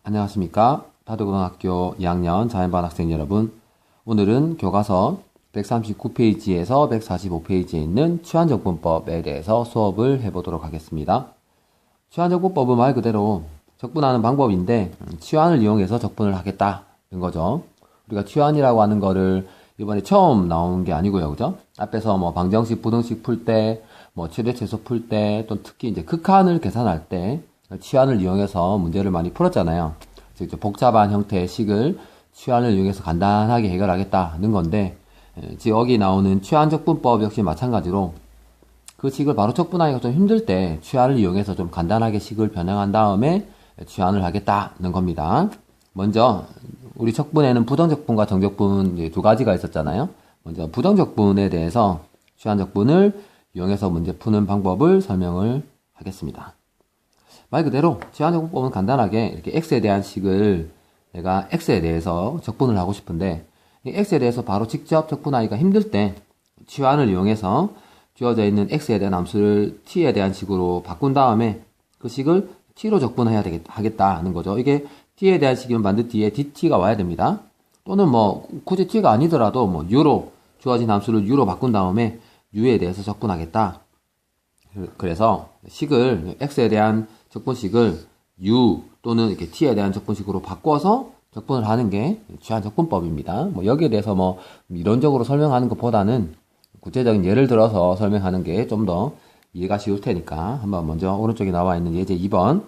안녕하십니까. 다도고등학교 2학년 자연반 학생 여러분. 오늘은 교과서 139페이지에서 145페이지에 있는 취환적분법에 대해서 수업을 해보도록 하겠습니다. 취환적분법은 말 그대로 적분하는 방법인데 취환을 이용해서 적분을 하겠다는 거죠. 우리가 취환이라고 하는 거를 이번에 처음 나온 게 아니고요. 그죠? 앞에서 뭐 방정식, 부등식 풀 때, 뭐 최대 최소 풀 때, 또 특히 이제 극한을 계산할 때 취환을 이용해서 문제를 많이 풀었잖아요. 즉 복잡한 형태의 식을 취환을 이용해서 간단하게 해결하겠다는 건데, 지금 여기 나오는 취환적분법 역시 마찬가지로 그 식을 바로 적분하기가 좀 힘들 때 취환을 이용해서 좀 간단하게 식을 변형한 다음에 취환을 하겠다는 겁니다. 먼저 우리 적분에는 부정적분과 정적분 두 가지가 있었잖아요. 먼저 부정적분에 대해서 취환적분을 이용해서 문제 푸는 방법을 설명을 하겠습니다. 말 그대로 취환적분법은 간단하게 이렇게 x에 대한 식을 내가 x에 대해서 적분을 하고 싶은데 이 x에 대해서 바로 직접 적분하기가 힘들 때 취환을 이용해서 주어져 있는 x에 대한 함수를 t에 대한 식으로 바꾼 다음에 그 식을 t로 적분해야 하겠다는 거죠. 이게 t에 대한 식이면 반드시 뒤에 dt가 와야 됩니다. 또는 뭐 굳이 t가 아니더라도 뭐 u로 주어진 함수를 u로 바꾼 다음에 u에 대해서 적분하겠다. 그래서 식을 x에 대한 적분식을 u 또는 이렇게 t에 대한 적분식으로 바꿔서 적분을 하는 게 취환적분법입니다. 뭐 여기에 대해서 뭐 이론적으로 설명하는 것보다는 구체적인 예를 들어서 설명하는 게 좀 더 이해가 쉬울 테니까 한번 먼저 오른쪽에 나와 있는 예제 2번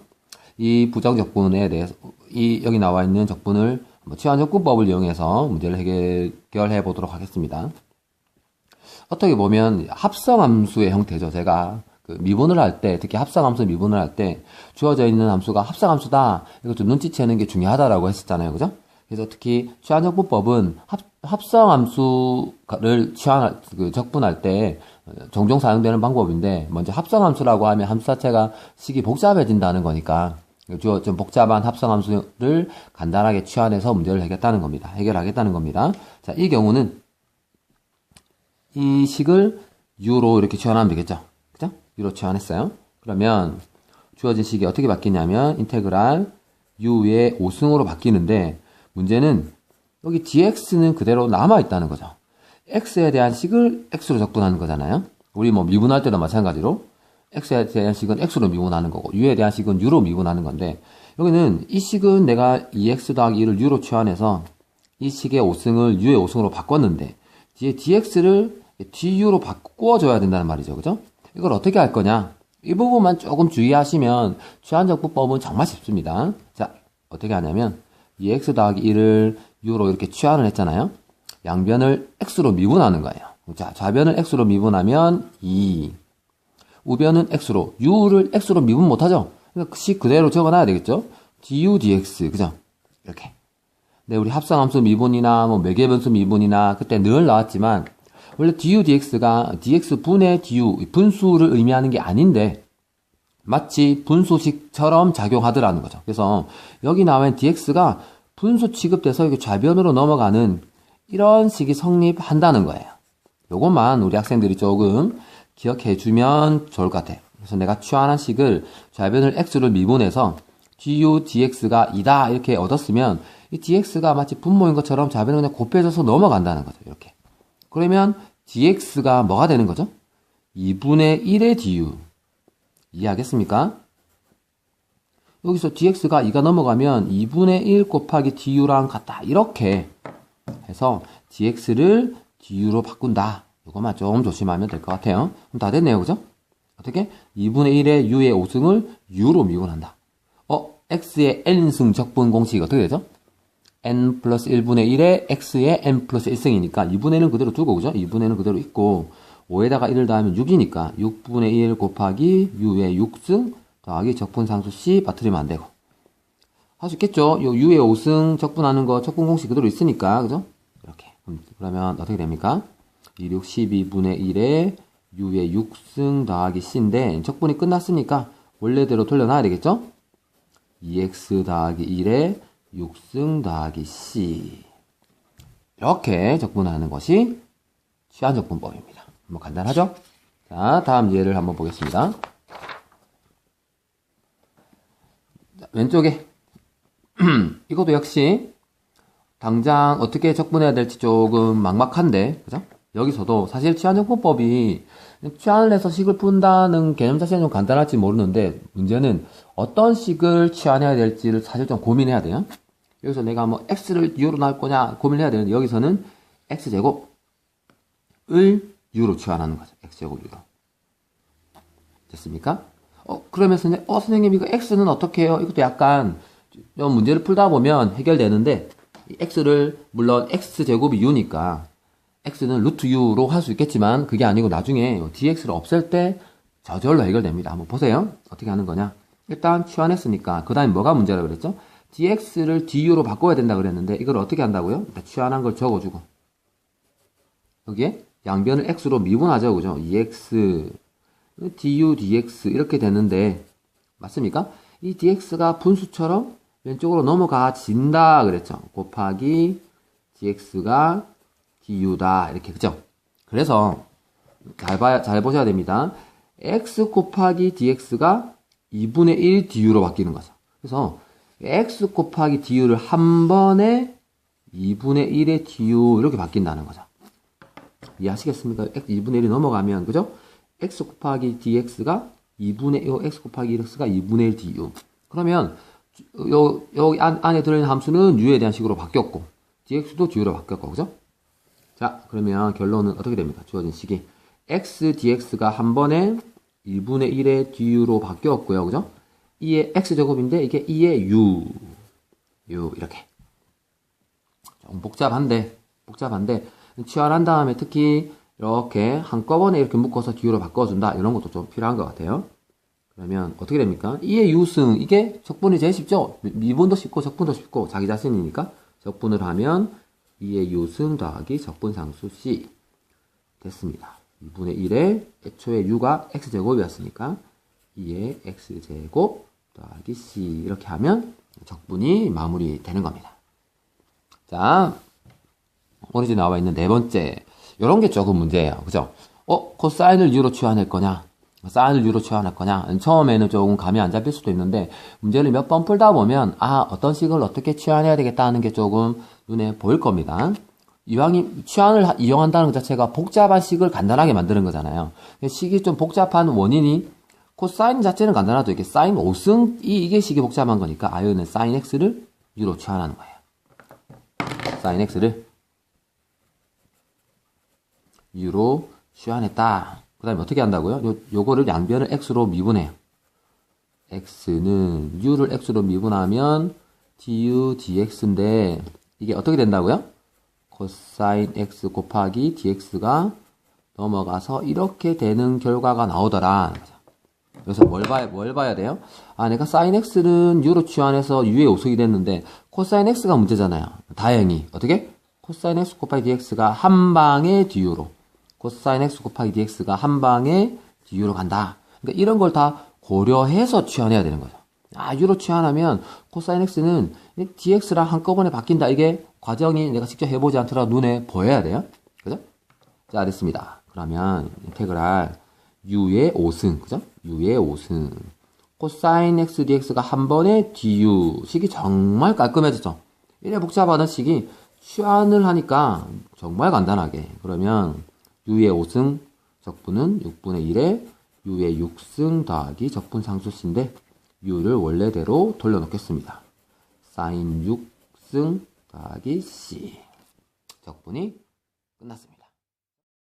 이 부정적분에 대해서 여기 나와 있는 적분을 취환적분법을 이용해서 문제를 해결해 보도록 하겠습니다. 어떻게 보면 합성함수의 형태죠. 제가 미분을 할 때, 특히 합성함수 미분을 할 때 주어져 있는 함수가 합성함수다. 이거 좀 눈치채는 게 중요하다라고 했었잖아요. 그죠? 그래서 특히 취환적분법은 합성함수를 적분할 때 종종 사용되는 방법인데 먼저 합성함수라고 하면 함수 자체가 식이 복잡해진다는 거니까 좀 복잡한 합성함수를 간단하게 취환해서 문제를 해결하겠다는 겁니다. 자, 이 경우는 이 식을 u로 이렇게 취환하면 되겠죠. 그죠? u로 취환했어요. 그러면 주어진 식이 어떻게 바뀌냐면 인테그랄 u의 5승으로 바뀌는데 문제는 여기 dx는 그대로 남아있다는 거죠. x에 대한 식을 x로 적분하는 거잖아요. 우리 뭐 미분할 때도 마찬가지로 x에 대한 식은 x로 미분하는 거고 u에 대한 식은 u로 미분하는 건데 여기는 이 식은 내가 2x 더하기 1을 u로 취환해서 이 식의 5승을 u의 5승으로 바꿨는데 뒤에 dx를 du로 바꿔줘야 된다는 말이죠. 그죠? 이걸 어떻게 할 거냐? 이 부분만 조금 주의하시면 취환적분법은 정말 쉽습니다. 자, 어떻게 하냐면 2x 더하기 1을 u로 이렇게 취환을 했잖아요. 양변을 x로 미분하는 거예요. 자, 좌변을 x로 미분하면 2. 우변은 x로, u를 x로 미분 못하죠? 그러니까 식 그대로 적어놔야 되겠죠? du dx, 그죠? 이렇게. 네, 우리 합성함수 미분이나 뭐 매개변수 미분이나 그때 늘 나왔지만 원래 du dx가 dx분의 du, 분수를 의미하는 게 아닌데 마치 분수식처럼 작용하더라는 거죠. 그래서 여기 나와 있는 dx가 분수 취급돼서 이렇게 좌변으로 넘어가는 이런 식이 성립한다는 거예요. 요것만 우리 학생들이 조금 기억해 주면 좋을 것 같아요. 그래서 내가 취환한 식을 좌변을 x를 미분해서 du dx가 2다 이렇게 얻었으면 이 dx가 마치 분모인 것처럼 좌변을 그냥 곱해져서 넘어간다는 거죠. 이렇게. 그러면 dx가 뭐가 되는 거죠? 2분의 1의 du. 이해하겠습니까? 여기서 dx가 2가 넘어가면 2분의 1 곱하기 du랑 같다. 이렇게 해서 dx를 du로 바꾼다. 이것만 좀 조심하면 될 것 같아요. 그럼 다 됐네요. 그죠? 어떻게? 2분의 1의 u의 5승을 u로 미분한다. x의 n승 적분 공식이 어떻게 되죠? n 플러스 1분의 1에 x의 n 플러스 1승이니까 2분의 1은 그대로 두고, 그죠? 2분의 1은 그대로 있고 5에다가 1을 더하면 6이니까 6분의 1 곱하기 u의 6승 더하기 적분상수 c 빠뜨리면 안 되고. 할 수 있겠죠? 요 u의 5승 적분하는 거 적분 공식 그대로 있으니까, 그죠? 이렇게. 그러면 어떻게 됩니까? 2, 6, 12분의 1에 u의 6승 더하기 c인데 적분이 끝났으니까 원래대로 돌려놔야 되겠죠? 2x 더하기 1에 6승 더하기 c. 이렇게 적분하는 것이 취환적분법입니다. 뭐 간단하죠? 자, 다음 예를 한번 보겠습니다. 자, 왼쪽에 이것도 역시 당장 어떻게 적분해야 될지 조금 막막한데, 그죠? 여기서도 사실 치환정분법이 치환을 해서 식을 푼다는 개념 자체는 좀 간단할지 모르는데, 문제는 어떤 식을 치환해야 될지를 사실 좀 고민해야 돼요. 여기서 내가 뭐 x를 u로 나올 거냐 고민해야 되는데, 여기서는 x제곱을 u로 치환하는 거죠. x제곱 u로. 됐습니까? 그러면서 선생님 이거 x는 어떻게 해요? 이것도 약간 좀 문제를 풀다 보면 해결되는데, x를 물론 x제곱이 u니까 x는 루트 u로 할 수 있겠지만 그게 아니고 나중에 dx를 없앨 때 저절로 해결됩니다. 한번 보세요. 어떻게 하는 거냐. 일단 치환했으니까 그 다음에 뭐가 문제라고 그랬죠? dx를 du로 바꿔야 된다 그랬는데 이걸 어떻게 한다고요? 일단 치환한 걸 적어주고 여기에 양변을 x로 미분하죠. 그죠? 2x du dx 이렇게 되는데 맞습니까? 이 dx가 분수처럼 왼쪽으로 넘어가진다 그랬죠. 곱하기 dx가 du다 이렇게 그죠? 그래서 잘 보셔야 됩니다. x 곱하기 dx가 2분의 1 du로 바뀌는 거죠. 그래서 x 곱하기 du를 한 번에 2분의 1의 du 이렇게 바뀐다는 거죠. 이해하시겠습니까? 2분의 1이 넘어가면 그죠? x 곱하기 dx가 2분의 x 곱하기 dx가 2분의 1 du. 그러면 여기 안에 들어있는 함수는 u에 대한 식으로 바뀌었고 dx도 du로 바뀌었고 그죠? 자 그러면 결론은 어떻게 됩니까? 주어진 식이 x dx가 한 번에 2분의 1의 du로 바뀌었고요. 그죠? 2의 x제곱인데 이게 2의 u 이렇게 좀 복잡한데 치환한 다음에 특히 이렇게 한꺼번에 이렇게 묶어서 du로 바꿔준다 이런 것도 좀 필요한 것 같아요. 그러면 어떻게 됩니까? 2의 u승 이게 적분이 제일 쉽죠? 미분도 쉽고 적분도 쉽고 자기 자신이니까 적분을 하면 2의 u승 더하기 적분상수 c 됐습니다. 2분의 1에 애초에 u가 x제곱이었으니까 2의 x제곱 더하기 c 이렇게 하면 적분이 마무리되는 겁니다. 자 오리진 나와 있는 네 번째 이런 게 조금 문제예요. 그죠? 코사인을 u로 치환할 거냐 사인을 u로 치환할 거냐 처음에는 조금 감이 안 잡힐 수도 있는데 문제를 몇 번 풀다 보면 어떤 식을 어떻게 치환해야 되겠다 하는 게 조금 눈에 보일 겁니다. 이왕이 치환을 이용한다는 것 자체가 복잡한 식을 간단하게 만드는 거잖아요. 식이 좀 복잡한 원인이 코사인 자체는 간단하죠. 이게 사인 5승 이게 식이 복잡한 거니까 아이는 사인 x를 u로 치환하는 거예요. 사인 x를 u로 치환했다. 그 다음에 어떻게 한다고요? 요거를 양변을 x로 미분해요. x는 u를 x로 미분하면 du dx인데 이게 어떻게 된다고요? 코사인 x 곱하기 dx가 넘어가서 이렇게 되는 결과가 나오더라. 그래서 뭘 봐야 돼요? 내가 사인 x는 u로 치환해서 u의 오승이 됐는데 코사인 x가 문제잖아요. 다행히 어떻게? 코사인 x 곱하기 dx가 한 방에 du로 코사인 x 곱하기 dx가 한 방에 du로 간다. 그러니까 이런 걸 다 고려해서 치환해야 되는 거죠. u로 치환하면 코사인 x는 dx랑 한꺼번에 바뀐다. 이게 과정이 내가 직접 해보지 않더라도 눈에 보여야 돼요. 그죠? 자, 됐습니다. 그러면 인테그랄 u의 5승, 그죠? u의 5승. 코사인 x dx가 한 번에 du. 식이 정말 깔끔해졌죠? 이래 복잡하던 식이 치환을 하니까 정말 간단하게. 그러면 u의 5승 적분은 6분의 1에 u의 6승 더하기 적분 상수씨인데 u를 원래대로 돌려놓겠습니다. 사인 6승 더하기 c 적분이 끝났습니다.